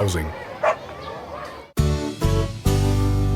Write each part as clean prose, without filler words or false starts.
housing.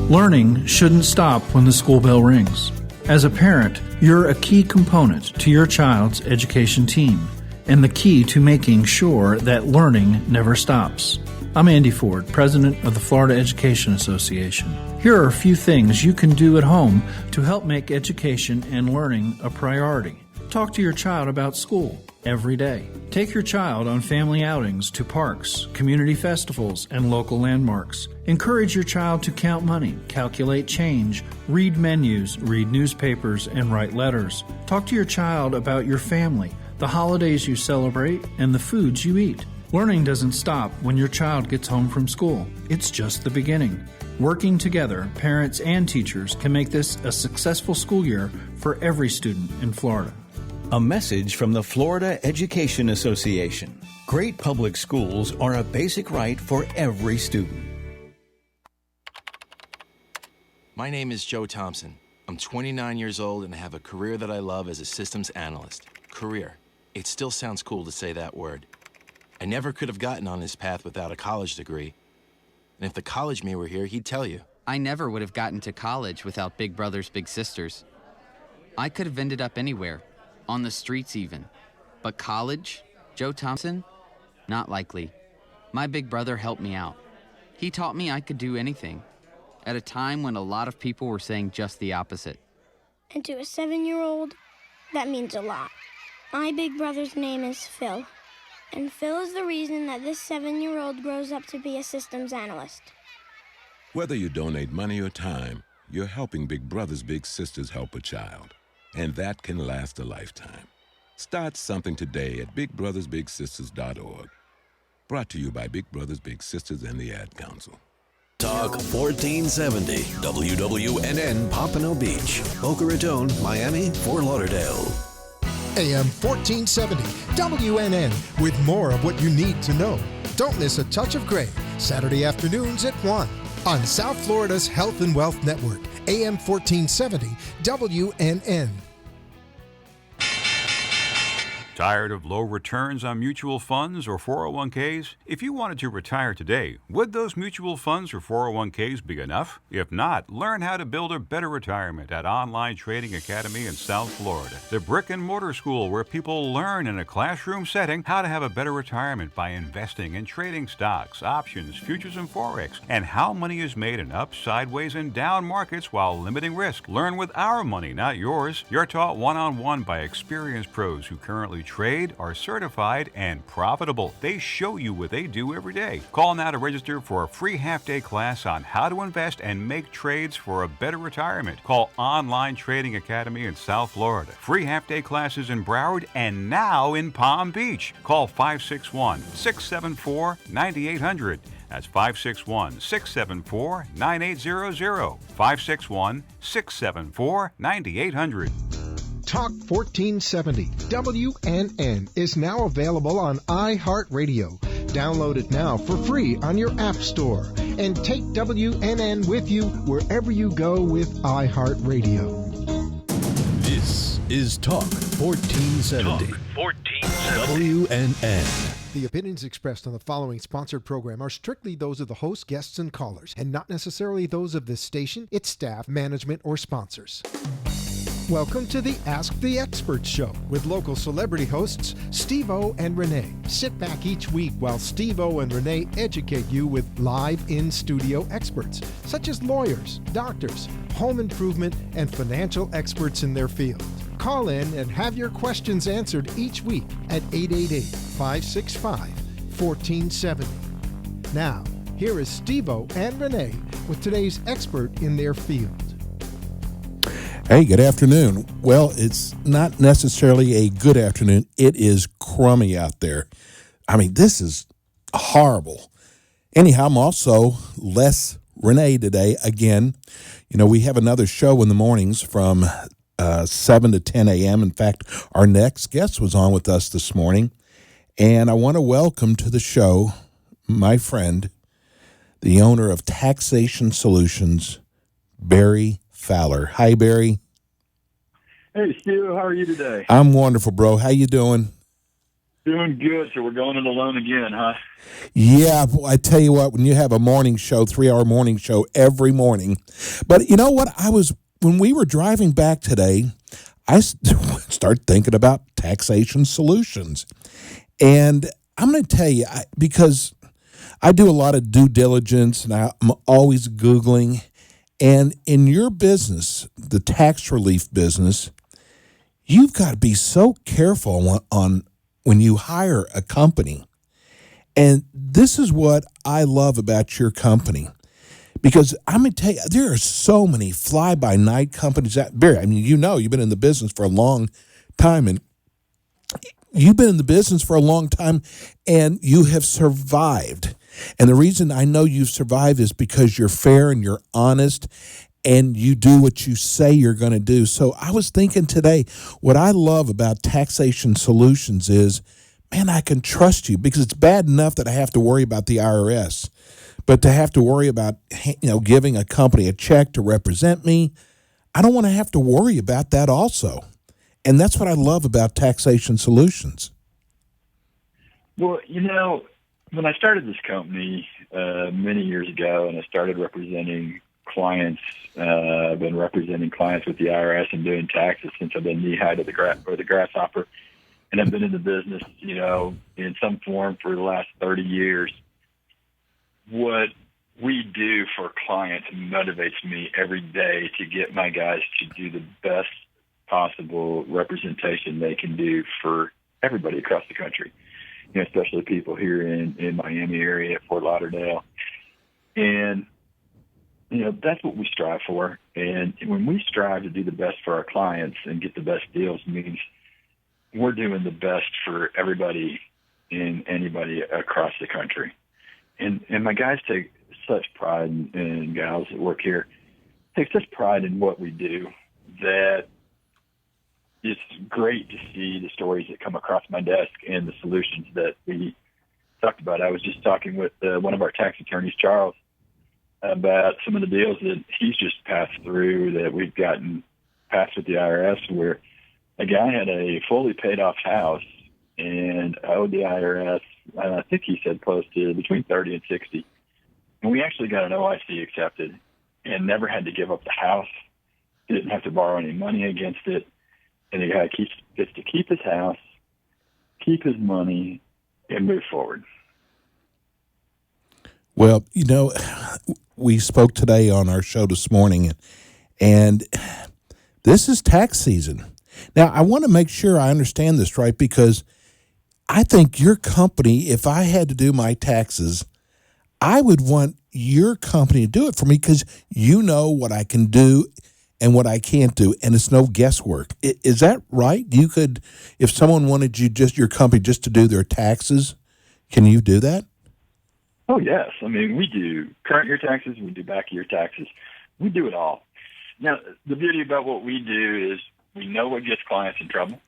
Learning shouldn't stop when the school bell rings. As a parent, you're a key component to your child's education team and the key to making sure that learning never stops. I'm Andy Ford, president of the Florida Education Association. Here are a few things you can do at home to help make education and learning a priority. Talk to your child about school every day. Take your child on family outings to parks, community festivals, and local landmarks. Encourage your child to count money, calculate change, read menus, read newspapers, and write letters. Talk to your child about your family, the holidays you celebrate, and the foods you eat. Learning doesn't stop when your child gets home from school. It's just the beginning. Working together, parents and teachers can make this a successful school year for every student in Florida. A message from the Florida Education Association. Great public schools are a basic right for every student. My name is Joe Thompson. I'm 29 years old and I have a career that I love as a systems analyst. Career. It still sounds cool to say that word. I never could have gotten on this path without a college degree. And if the college me were here, he'd tell you. I never would have gotten to college without big brothers, big sisters. I could have ended up anywhere. On the streets even. But college? Joe Thompson? Not likely. My big brother helped me out. He taught me I could do anything, at a time when a lot of people were saying just the opposite. And to a 7-year-old, that means a lot. My big brother's name is Phil, and Phil is the reason that this 7-year-old grows up to be a systems analyst. Whether you donate money or time, you're helping Big Brothers Big Sisters help a child. And that can last a lifetime. Start something today at BigBrothersBigSisters.org. Brought to you by Big Brothers Big Sisters and the Ad Council. Talk 1470 WWNN Pompano Beach, Boca Raton, Miami, Fort Lauderdale. AM 1470 WNN with more of what you need to know. Don't miss A Touch of Gray, Saturday afternoons at 1 on South Florida's Health and Wealth Network, AM 1470 WNN. Tired of low returns on mutual funds or 401ks? If you wanted to retire today, would those mutual funds or 401ks be enough? If not, learn how to build a better retirement at Online Trading Academy in South Florida, the brick and mortar school where people learn in a classroom setting how to have a better retirement by investing and trading stocks, options, futures, and forex, and how money is made in up, sideways, and down markets while limiting risk. Learn with our money, not yours. You're taught one-on-one by experienced pros who currently trade, are certified, and profitable. They show you what they do every day. Call now to register for a free half-day class on how to invest and make trades for a better retirement. Call Online Trading Academy in South Florida. Free half-day classes in Broward and now in Palm Beach. Call 561-674-9800. That's 561-674-9800. 561-674-9800. Talk 1470 WNN is now available on iHeartRadio. Download it now for free on your App Store and take WNN with you wherever you go with iHeartRadio. This is Talk 1470. Talk 1470. WNN. The opinions expressed on the following sponsored program are strictly those of the host, guests, and callers, and not necessarily those of this station, its staff, management, or sponsors. Welcome to the Ask the Experts show with local celebrity hosts Steve-O and Rene. Sit back each week while Steve-O and Rene educate you with live in-studio experts, such as lawyers, doctors, home improvement, and financial experts in their field. Call in and have your questions answered each week at 888-565-1470. Now, here is Steve-O and Rene with today's expert in their field. Hey, good afternoon. Well, it's not necessarily a good afternoon. It is crummy out there. I mean, this is horrible. Anyhow, I'm also less Rene today. Again, you know, we have another show in the mornings from 7 to 10 a.m. In fact, our next guest was on with us this morning. And I want to welcome to the show my friend, the owner of Taxation Solutions, Barry Fowler. Hi, Barry. Hey, Stu. How are you today? I'm wonderful, bro. How you doing? Doing good. So we're going it alone again, huh? Yeah, I tell you what, when you have a morning show, 3-hour morning show every morning. But you know what? When we were driving back today, I started thinking about taxation solutions. And I'm going to tell you, because I do a lot of due diligence and I'm always Googling. And in your business, the tax relief business, you've got to be so careful on when you hire a company. And this is what I love about your company. Because I'm going to tell you, there are so many fly-by-night companies out there. I mean, you've been in the business for a long time, and you've been in the business for a long time, and you have survived. And the reason I know you've survived is because you're fair and you're honest, and you do what you say you're going to do. So I was thinking today, what I love about Taxation Solutions is, man, I can trust you, because it's bad enough that I have to worry about the IRS. But to have to worry about, giving a company a check to represent me, I don't want to have to worry about that also. And that's what I love about Taxation Solutions. Well, when I started this company many years ago, and I started representing clients, I've been representing clients with the IRS and doing taxes since I've been knee-high to the grasshopper. And I've been in the business, in some form for the last 30 years. What we do for clients motivates me every day to get my guys to do the best possible representation they can do for everybody across the country, especially people here in Miami area, Fort Lauderdale. And, that's what we strive for. And when we strive to do the best for our clients and get the best deals, means we're doing the best for everybody and anybody across the country. And my guys take such pride, and gals that work here take such pride in what we do that it's great to see the stories that come across my desk and the solutions that we talked about. I was just talking with one of our tax attorneys, Charles, about some of the deals that he's just passed through that we've gotten passed with the IRS, where a guy had a fully paid off house and owed the IRS, I think he said close to between 30 and 60. And we actually got an OIC accepted and never had to give up the house. Didn't have to borrow any money against it. And the guy gets to keep his house, keep his money, and move forward. Well, we spoke today on our show this morning, and this is tax season. Now, I want to make sure I understand this right, because I think your company, if I had to do my taxes, I would want your company to do it for me, because you know what I can do and what I can't do, and it's no guesswork. Is that right? You could, if someone wanted your company just to do their taxes, can you do that? Oh, yes. I mean, we do current year taxes. We do back year taxes. We do it all. Now, the beauty about what we do is we know what gets clients in trouble.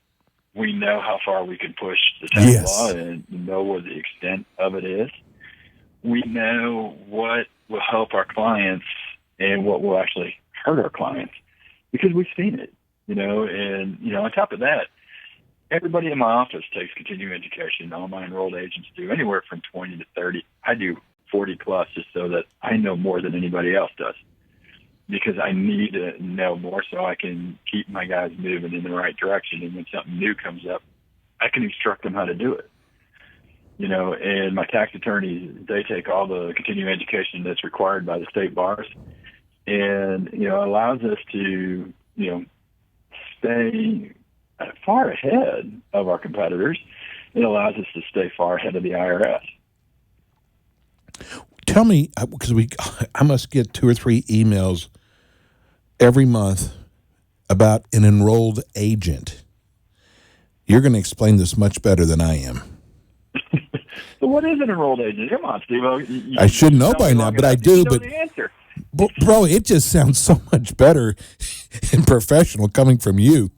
We know how far we can push the tax law and know what the extent of it is. We know what will help our clients and what will actually hurt our clients, because we've seen it, and, on top of that, everybody in my office takes continuing education. All my enrolled agents do anywhere from 20 to 30. I do 40 plus, just so that I know more than anybody else does, because I need to know more so I can keep my guys moving in the right direction. And when something new comes up, I can instruct them how to do it. And my tax attorneys, they take all the continuing education that's required by the state bars, and, allows us to, stay far ahead of our competitors. It allows us to stay far ahead of the IRS. Tell me, because I must get 2 or 3 emails every month about an enrolled agent. You're going to explain this much better than I am. So what is an enrolled agent? Come on, Steve. I should know by now, but I do. But the answer. Bro, it just sounds so much better and professional coming from you.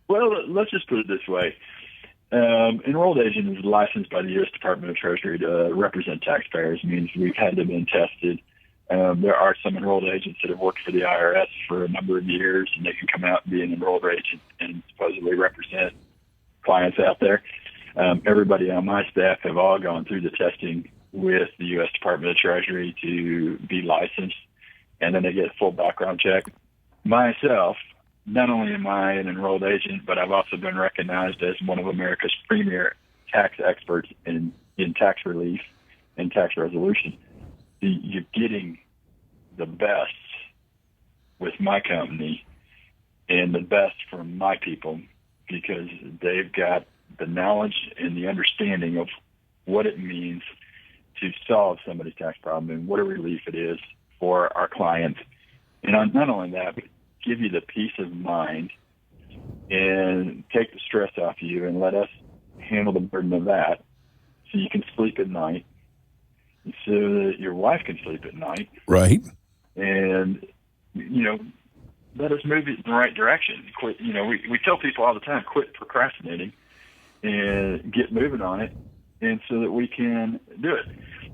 Well, let's just put it this way. Enrolled agent is licensed by the U.S. Department of Treasury to represent taxpayers. It means we've had them been tested. There are some enrolled agents that have worked for the IRS for a number of years, and they can come out and be an enrolled agent and supposedly represent clients out there. Everybody on my staff have all gone through the testing with the U.S. Department of Treasury to be licensed, and then they get a full background check. Myself, not only am I an enrolled agent, but I've also been recognized as one of America's premier tax experts in tax relief and tax resolution. You're getting the best with my company and the best from my people because they've got the knowledge and the understanding of what it means to solve somebody's tax problem and what a relief it is for our clients. And not only that, but give you the peace of mind and take the stress off you and let us handle the burden of that so you can sleep at night so that your wife can sleep at night. Right. And, let us move it in the right direction. Quit, we tell people all the time, quit procrastinating and get moving on it, and so that we can do it.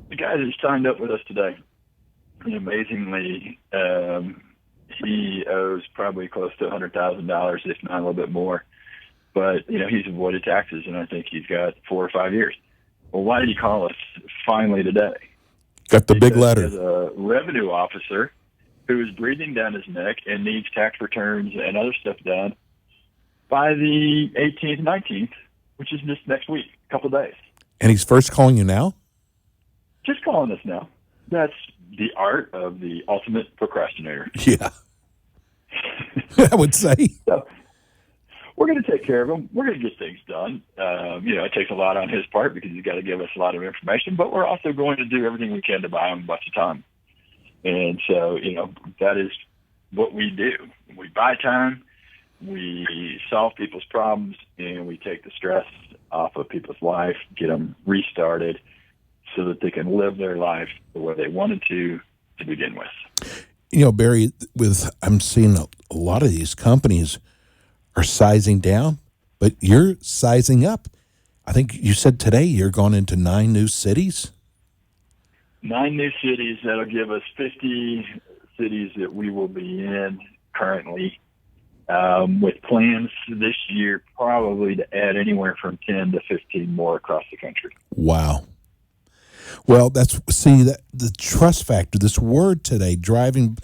The guy that signed up with us today, amazingly, he owes probably close to $100,000, if not a little bit more. But, he's avoided taxes, and I think he's got 4 or 5 years. Well, why did he call us finally today? Got the big letter. He's a revenue officer who is breathing down his neck and needs tax returns and other stuff done by the 18th, 19th, which is just next week, a couple of days. And he's first calling you now? Just calling us now. That's the art of the ultimate procrastinator. Yeah. I would say. So we're going to take care of him. We're going to get things done. It takes a lot on his part because he's got to give us a lot of information, but we're also going to do everything we can to buy him a bunch of time. And so, that is what we do. We buy time, we solve people's problems, and we take the stress off of people's life, get them restarted so that they can live their life the way they wanted to begin with. Barry, I'm seeing a lot of these companies are sizing down, but you're sizing up. I think you said today you're going into 9 new cities. 9 new cities. That'll give us 50 cities that we will be in currently, with plans this year probably to add anywhere from 10 to 15 more across the country. Wow. Well, the trust factor, this word today driving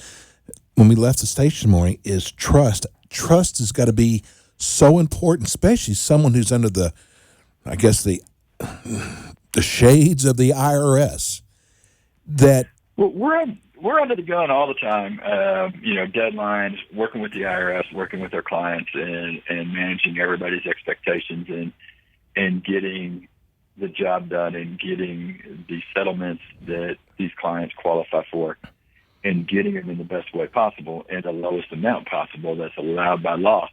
when we left the station this morning is trust. Trust has got to be so important, especially someone who's under the shades of the IRS. Well, we're under the gun all the time. Deadlines, working with the IRS, working with our clients, and managing everybody's expectations, and getting the job done, and getting the settlements that these clients qualify for, and getting them in the best way possible and the lowest amount possible that's allowed by law.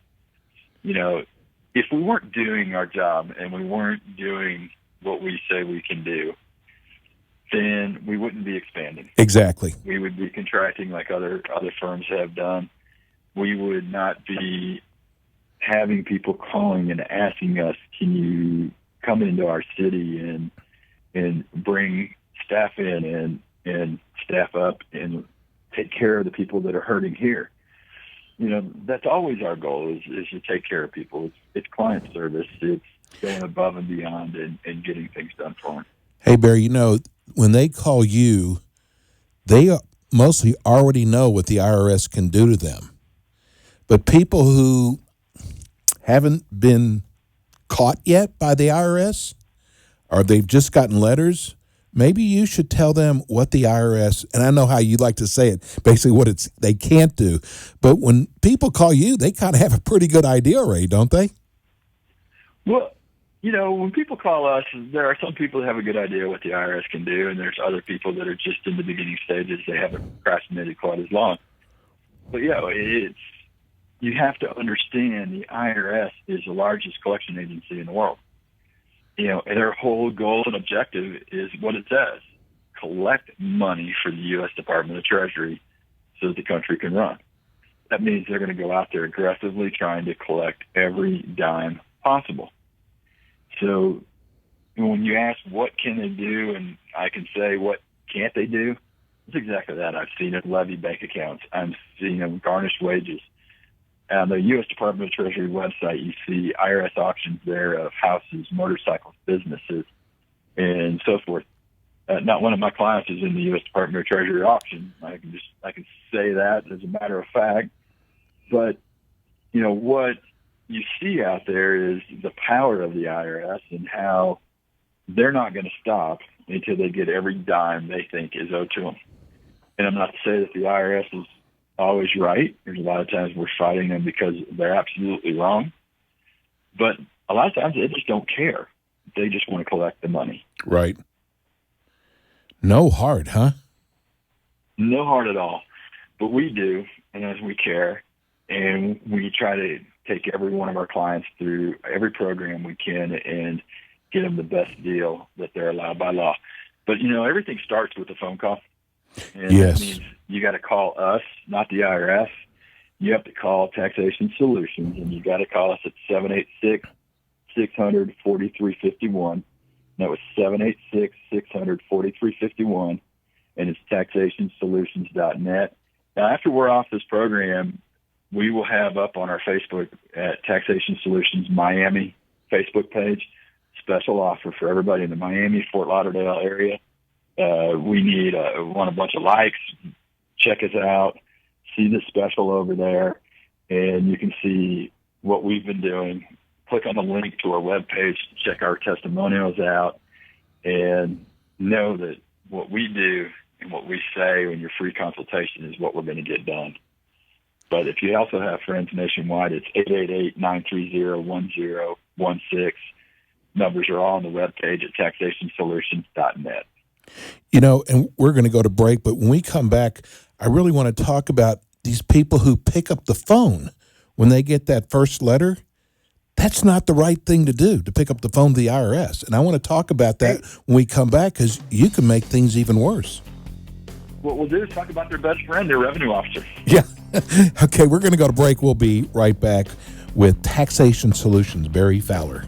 If we weren't doing our job and we weren't doing what we say we can do, then we wouldn't be expanding. Exactly. We would be contracting like other firms have done. We would not be having people calling and asking us, can you come into our city and bring staff in and staff up and take care of the people that are hurting here. That's always our goal is to take care of people. It's client service. It's going above and beyond and getting things done for them. Hey, Barry, when they call you, they mostly already know what the IRS can do to them. But people who haven't been caught yet by the IRS, or they've just gotten letters, maybe you should tell them what the IRS, and I know how you like to say it, basically what they can't do. But when people call you, they kind of have a pretty good idea, Ray, don't they? Well, when people call us, there are some people that have a good idea what the IRS can do, and there's other people that are just in the beginning stages. They haven't procrastinated quite as long. But, you have to understand the IRS is the largest collection agency in the world. And their whole goal and objective is what it says, collect money for the U.S. Department of Treasury so that the country can run. That means they're going to go out there aggressively trying to collect every dime possible. So when you ask what can they do, and I can say what can't they do, it's exactly that. I've seen them levy bank accounts. I've seen them garnish wages. on the U.S. Department of Treasury website, you see IRS auctions there of houses, motorcycles, businesses, and so forth. Not one of my clients is in the U.S. Department of Treasury auction. I can say that as a matter of fact. But what you see out there is the power of the IRS and how they're not going to stop until they get every dime they think is owed to them. And I'm not to say that the IRS is always right. There's a lot of times we're fighting them because they're absolutely wrong. But a lot of times they just don't care. They just want to collect the money. Right. No heart, huh? No heart at all. But we do, and as we care, and we try to take every one of our clients through every program we can and get them the best deal that they're allowed by law. But, everything starts with a phone call. And yes. That means you got to call us, not the IRS. You have to call Taxation Solutions, and you got to call us at 786-600-4351. That was 786-600-4351, and it's taxationsolutions.net. Now, after we're off this program, we will have up on our Facebook at Taxation Solutions Miami Facebook page, special offer for everybody in the Miami, Fort Lauderdale area. We want a bunch of likes. Check us out. See the special over there, and you can see what we've been doing. Click on the link to our webpage, check our testimonials out, and know that what we do and what we say in your free consultation is what we're going to get done. But if you also have friends nationwide, it's 888-930-1016. Numbers are all on the webpage at taxationsolutions.net. And we're going to go to break, but when we come back, I really want to talk about these people who pick up the phone when they get that first letter. That's not the right thing to do, to pick up the phone to the IRS. And I want to talk about that when we come back, because you can make things even worse. What we'll do is talk about their best friend, their revenue officer. Yeah. Okay, we're going to go to break. We'll be right back with Taxation Solutions, Barry Fowler.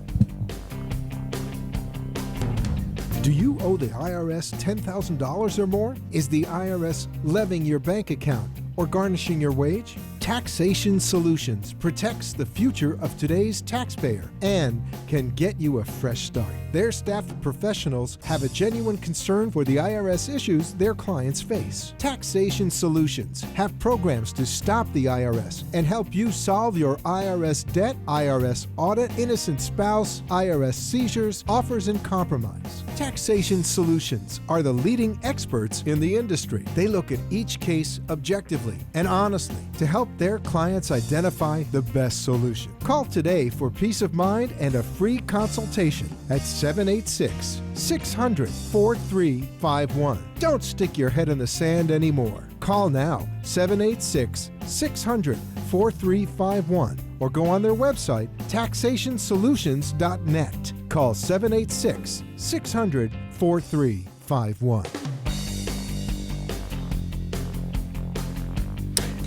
Do you owe the IRS $10,000 or more? Is the IRS levying your bank account or garnishing your wage? Taxation Solutions protects the future of today's taxpayer and can get you a fresh start. Their staff of professionals have a genuine concern for the IRS issues their clients face. Taxation Solutions have programs to stop the IRS and help you solve your IRS debt, IRS audit, innocent spouse, IRS seizures, offers, and compromise. Taxation Solutions are the leading experts in the industry. They look at each case objectively and honestly to help their clients identify the best solution. Call today for peace of mind and a free consultation at 786-600-4351. Don't stick your head in the sand anymore. Call now, 786-600-4351, or go on their website, taxationsolutions.net. Call 786-600-4351.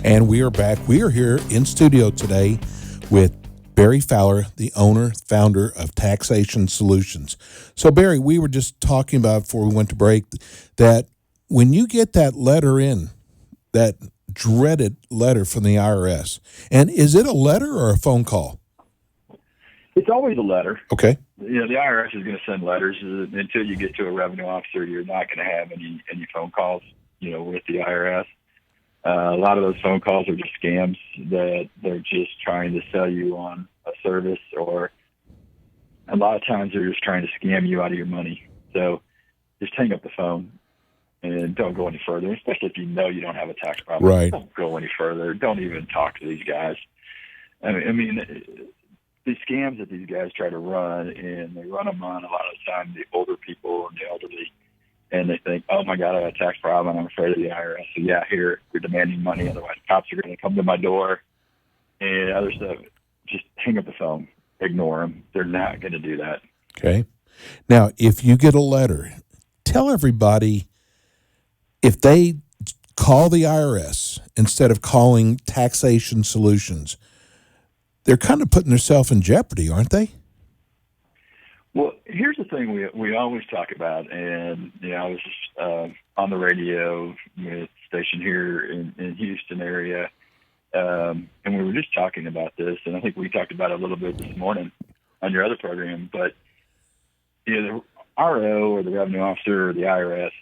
And we are back. We are here in studio today with Barry Fowler, the owner, founder of Taxation Solutions. So, Barry, we were just talking about before we went to break that when you get that letter in, that dreaded letter from the IRS, and is it a letter or a phone call? It's always a letter. Okay. The IRS is going to send letters. Until you get to a revenue officer, you're not going to have any phone calls, with the IRS. A lot of those phone calls are just scams that they're just trying to sell you on a service, or a lot of times they're just trying to scam you out of your money. So just hang up the phone and don't go any further, especially if you know you don't have a tax problem. Right. Don't go any further. Don't even talk to these guys. I mean, these scams that these guys try to run, and they run them on a lot of the time the older people and the elderly. And they think, oh, my God, I have a tax problem. I'm afraid of the IRS. So, yeah, here, you're demanding money. Otherwise, cops are going to come to my door and other stuff. Just hang up the phone. Ignore them. They're not going to do that. Okay. Now, if you get a letter, tell everybody if they call the IRS instead of calling Taxation Solutions, they're kind of putting themselves in jeopardy, aren't they? Well, here's the thing we always talk about, and I was on the radio with a station here in Houston area, And we were just talking about this, and I think we talked about it a little bit this morning on your other program, but the RO or the revenue officer or the IRS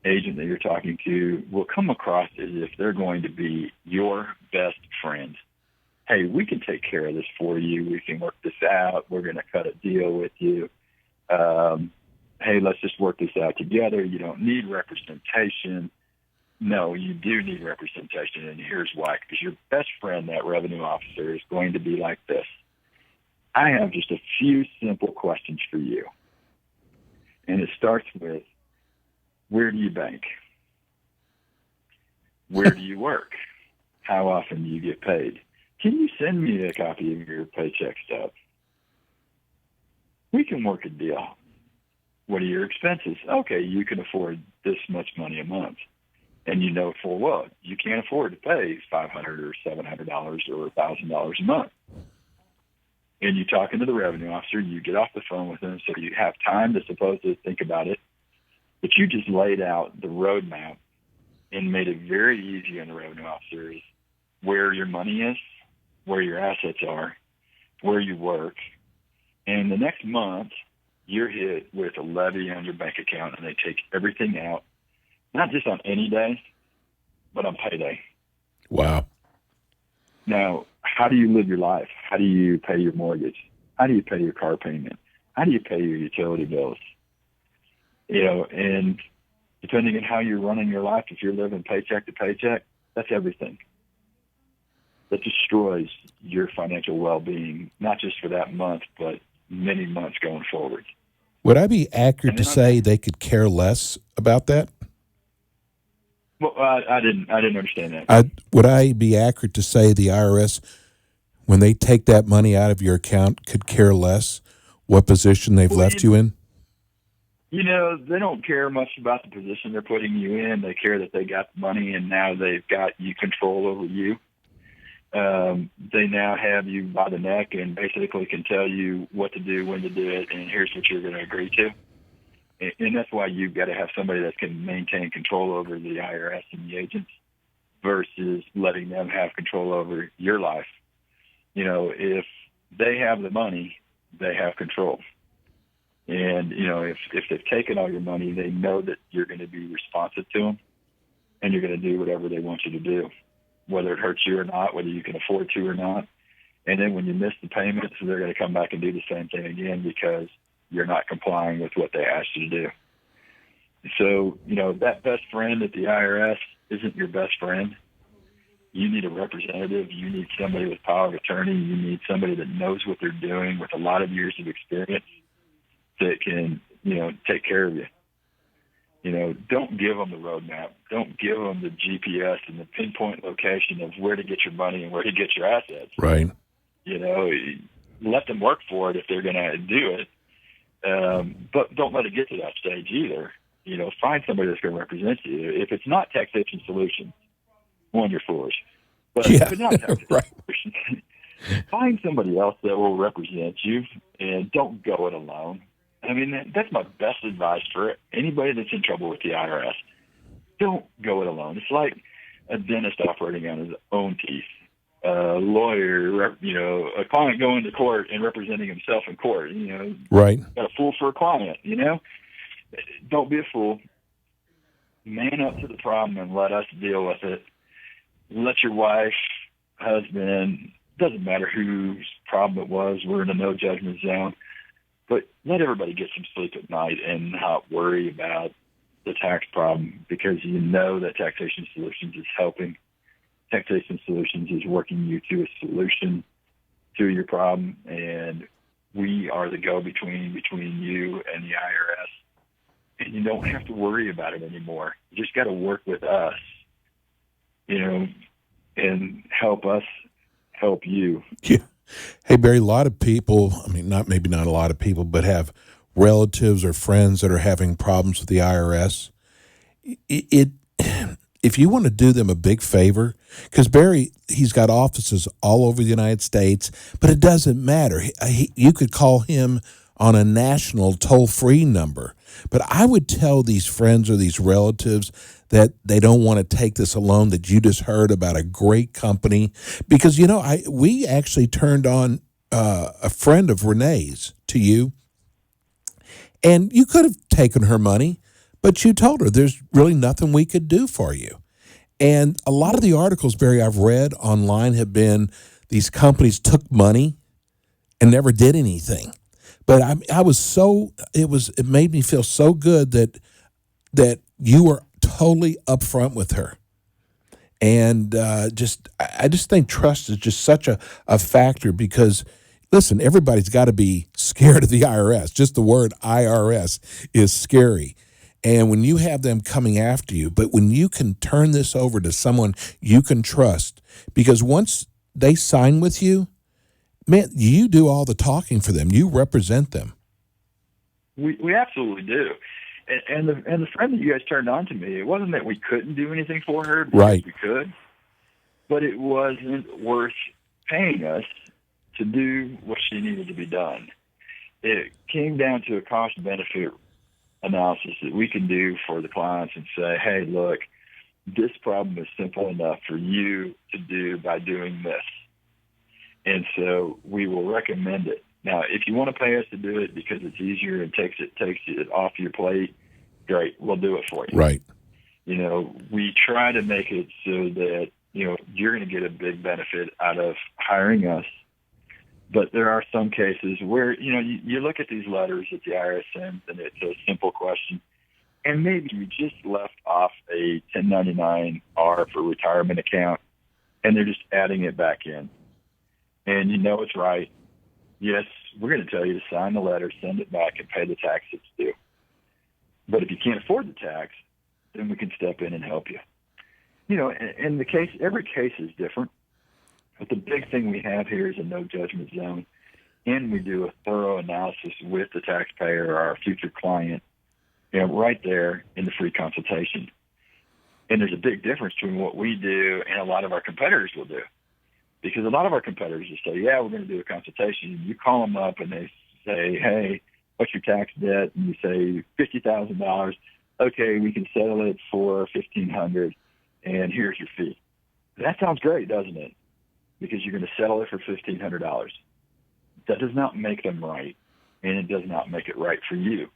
agent that you're talking to will come across as if they're going to be your best friend. Hey, we can take care of this for you. We can work this out. We're going to cut a deal with you. Hey, let's just work this out together. You don't need representation. No, you do need representation, and here's why. Because your best friend, that revenue officer, is going to be like this. I have just a few simple questions for you. And it starts with, where do you bank? Where do you work? How often do you get paid? Can you send me a copy of your paycheck stub? We can work a deal. What are your expenses? Okay, you can afford this much money a month. And you know full well you can't afford to pay $500 or $700 or $1,000 a month. And you talking to the revenue officer, you get off the phone with them so you have time to supposedly think about it. But you just laid out the roadmap and made it very easy on the revenue officers where your money is, where your assets are, where you work. And the next month, you're hit with a levy on your bank account, and they take everything out, not just on any day, but on payday. Wow. Now, how do you live your life? How do you pay your mortgage? How do you pay your car payment? How do you pay your utility bills? And depending on how you're running your life, if you're living paycheck to paycheck, that's everything. That destroys your financial well-being, not just for that month, but many months going forward. Would I be accurate to say they could care less about that? Well, I didn't understand that. Would I be accurate to say the IRS, when they take that money out of your account, could care less what position they've left you in? They don't care much about the position they're putting you in. They care that they got the money, and now they've got you control over you. They now have you by the neck and basically can tell you what to do, when to do it, and here's what you're going to agree to. And that's why you've got to have somebody that can maintain control over the IRS and the agents versus letting them have control over your life. If they have the money, they have control. And, if they've taken all your money, they know that you're going to be responsive to them, and you're going to do whatever they want you to do, whether it hurts you or not, whether you can afford to or not. And then when you miss the payments, they're going to come back and do the same thing again because you're not complying with what they asked you to do. So, that best friend at the IRS isn't your best friend. You need a representative. You need somebody with power of attorney. You need somebody that knows what they're doing with a lot of years of experience that can, take care of you. Don't give them the roadmap. Don't give them the GPS and the pinpoint location of where to get your money and where to get your assets. Right. Let them work for it if they're going to do it. But don't let it get to that stage either. Find somebody that's going to represent you. If it's not Taxation Solutions, you're foolish. But if it's not Taxation Solutions, find somebody else that will represent you, and don't go it alone. I mean, that's my best advice for anybody that's in trouble with the IRS. Don't go it alone. It's like a dentist operating on his own teeth, a lawyer, a client going to court and representing himself in court. Right. Got a fool for a client. Don't be a fool. Man up to the problem and let us deal with it. Let your wife, husband, doesn't matter whose problem it was. We're in a no judgment zone. But let everybody get some sleep at night and not worry about the tax problem, because that Taxation Solutions is helping. Taxation Solutions is working you to a solution to your problem, and we are the go-between between you and the IRS. And you don't have to worry about it anymore. You just got to work with us, and help us help you. Yeah. Hey, Barry, a lot of people, maybe not a lot of people, but have relatives or friends that are having problems with the IRS. If you want to do them a big favor, because Barry, he's got offices all over the United States, but it doesn't matter. You could call him on a national toll-free number. But I would tell these friends or these relatives that they don't want to take this alone, that you just heard about a great company. Because, we actually turned on a friend of Renee's to you, and you could have taken her money, but you told her there's really nothing we could do for you. And a lot of the articles, Barry, I've read online have been these companies took money and never did anything. But it made me feel so good that you were totally upfront with her. And I just think trust is just such a factor because, listen, everybody's got to be scared of the IRS. Just the word IRS is scary. And when you have them coming after you, but when you can turn this over to someone you can trust, because once they sign with you, man, you do all the talking for them. You represent them. We absolutely do. And the friend that you guys turned on to me, it wasn't that we couldn't do anything for her, because right? We could, but it wasn't worth paying us to do what she needed to be done. It came down to a cost-benefit analysis that we can do for the clients and say, hey, look, this problem is simple enough for you to do by doing this. And so we will recommend it. Now, if you want to pay us to do it because it's easier and takes it off your plate, great, we'll do it for you. Right. We try to make it so that, you're going to get a big benefit out of hiring us. But there are some cases where, you look at these letters that the IRS sends and it's a simple question, and maybe you just left off a 1099-R for retirement account, and they're just adding it back in. And it's right. Yes, we're going to tell you to sign the letter, send it back, and pay the tax it's due. But if you can't afford the tax, then we can step in and help you. In the case, every case is different. But the big thing we have here is a no judgment zone, and we do a thorough analysis with the taxpayer or our future client, right there in the free consultation. And there's a big difference between what we do and a lot of our competitors will do. Because a lot of our competitors just say, yeah, we're going to do a consultation. You call them up and they say, hey, what's your tax debt? And you say $50,000. Okay, we can settle it for $1,500, and here's your fee. That sounds great, doesn't it? Because you're going to settle it for $1,500. That does not make them right, and it does not make it right for you.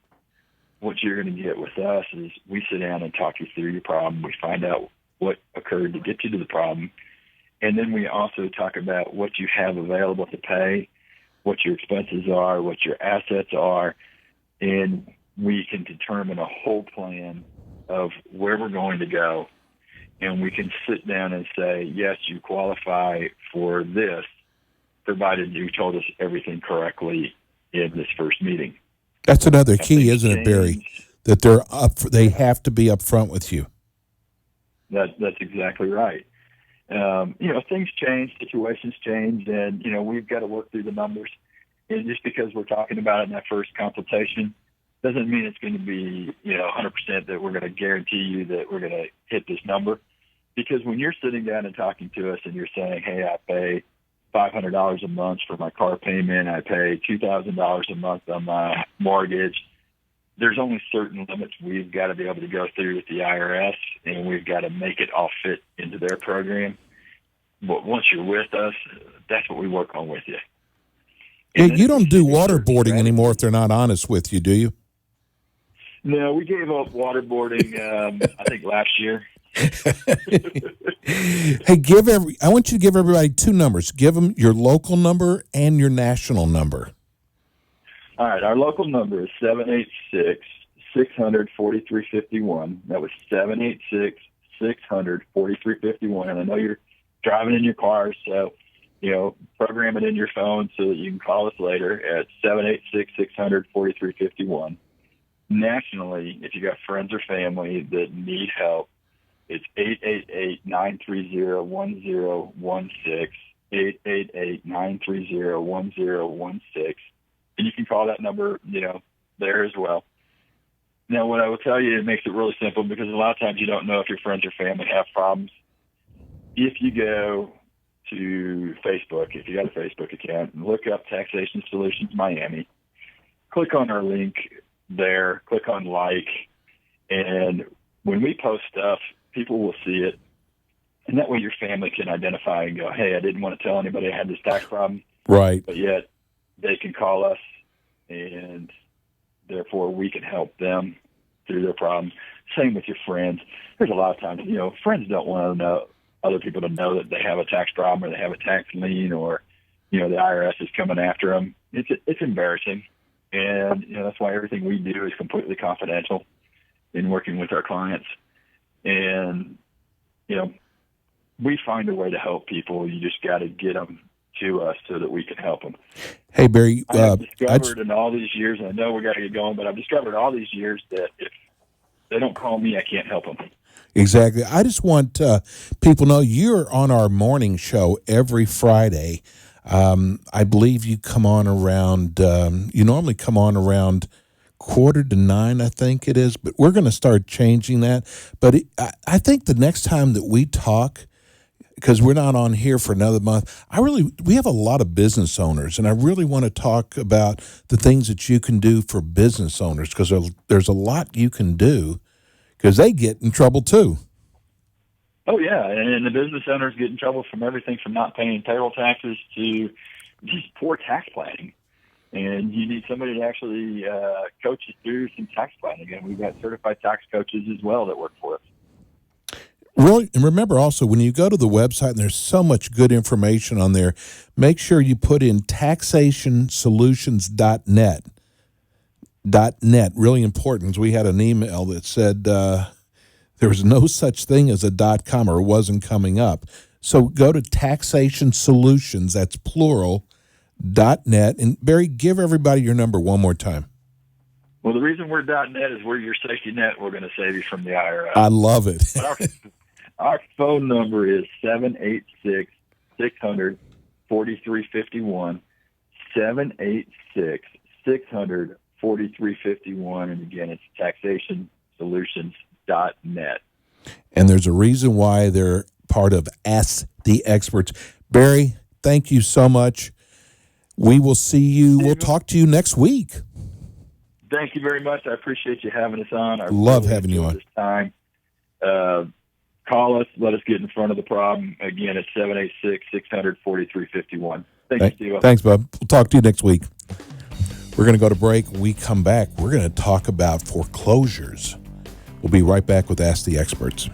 What you're going to get with us is we sit down and talk you through your problem. We find out what occurred to get you to the problem. And then we also talk about what you have available to pay, what your expenses are, what your assets are, and we can determine a whole plan of where we're going to go. And we can sit down and say, yes, you qualify for this, provided you told us everything correctly in this first meeting. That's another key, isn't it, Barry? That they have to be upfront with you. That's exactly right. Things change, situations change, and, we've got to work through the numbers. And just because we're talking about it in that first consultation doesn't mean it's going to be, 100% that we're going to guarantee you that we're going to hit this number. Because when you're sitting down and talking to us and you're saying, hey, I pay $500 a month for my car payment, I pay $2,000 a month on my mortgage, there's only certain limits we've got to be able to go through with the IRS, and we've got to make it all fit into their program. But once you're with us, that's what we work on with you. Yeah, you don't do waterboarding anymore if they're not honest with you, do you? No, we gave up waterboarding, I think last year. Hey, I want you to give everybody two numbers. Give them your local number and your national number. All right, our local number is 786-600-4351. That was 786-600-4351. And I know you're driving in your car, so, program it in your phone so that you can call us later at 786-600-4351. Nationally, if you got friends or family that need help, it's 888-930-1016, 888-930-1016. And you can call that number, there as well. Now, what I will tell you, it makes it really simple because a lot of times you don't know if your friends or family have problems. If you go to Facebook, if you got a Facebook account, and look up Taxation Solutions Miami, click on our link there, click on like, and when we post stuff, people will see it. And that way your family can identify and go, hey, I didn't want to tell anybody I had this tax problem. Right. But yet they can call us, and therefore we can help them through their problem. Same with your friends. There's a lot of times, friends don't want to know other people to know that they have a tax problem or they have a tax lien or, the IRS is coming after them. It's embarrassing. And, that's why everything we do is completely confidential in working with our clients. And, we find a way to help people. You just got to get them to us so that we can help them. Hey, Barry. I've discovered in all these years, and I know we got to get going, but I've discovered all these years that if they don't call me, I can't help them. Exactly. I just want people to know you're on our morning show every Friday. I believe you come on around, you normally come on around 8:45, I think it is, but we're going to start changing that. But I think the next time that we talk, because we're not on here for another month, we have a lot of business owners, and I really want to talk about the things that you can do for business owners, because there's a lot you can do, because they get in trouble too. Oh, yeah, and the business owners get in trouble from everything from not paying payroll taxes to just poor tax planning. And you need somebody to actually coach you through some tax planning. And we've got certified tax coaches as well that work for us. Really, and remember also, when you go to the website, and there's so much good information on there, make sure you put in taxationsolutions.net. .net, really important, because we had an email that said there was no such thing as a .com, or it wasn't coming up. So go to Taxation Solutions, that's plural, .net. And Barry, give everybody your number one more time. Well, the reason we're .net is we're your safety net. We're going to save you from the IRS. I love it. Our phone number is 786-600-4351, 786-600-4351, and again, it's taxationsolutions.net. And there's a reason why they're part of Ask the Experts. Barry, thank you so much. We will see you. We'll talk to you next week. Thank you very much. I appreciate you having us on. I love having you on. This time. Call us. Let us get in front of the problem. Again, it's 786-600-4351. Thank you, Steve. Thanks, Bob. We'll talk to you next week. We're going to go to break. When we come back, we're going to talk about foreclosures. We'll be right back with Ask the Experts.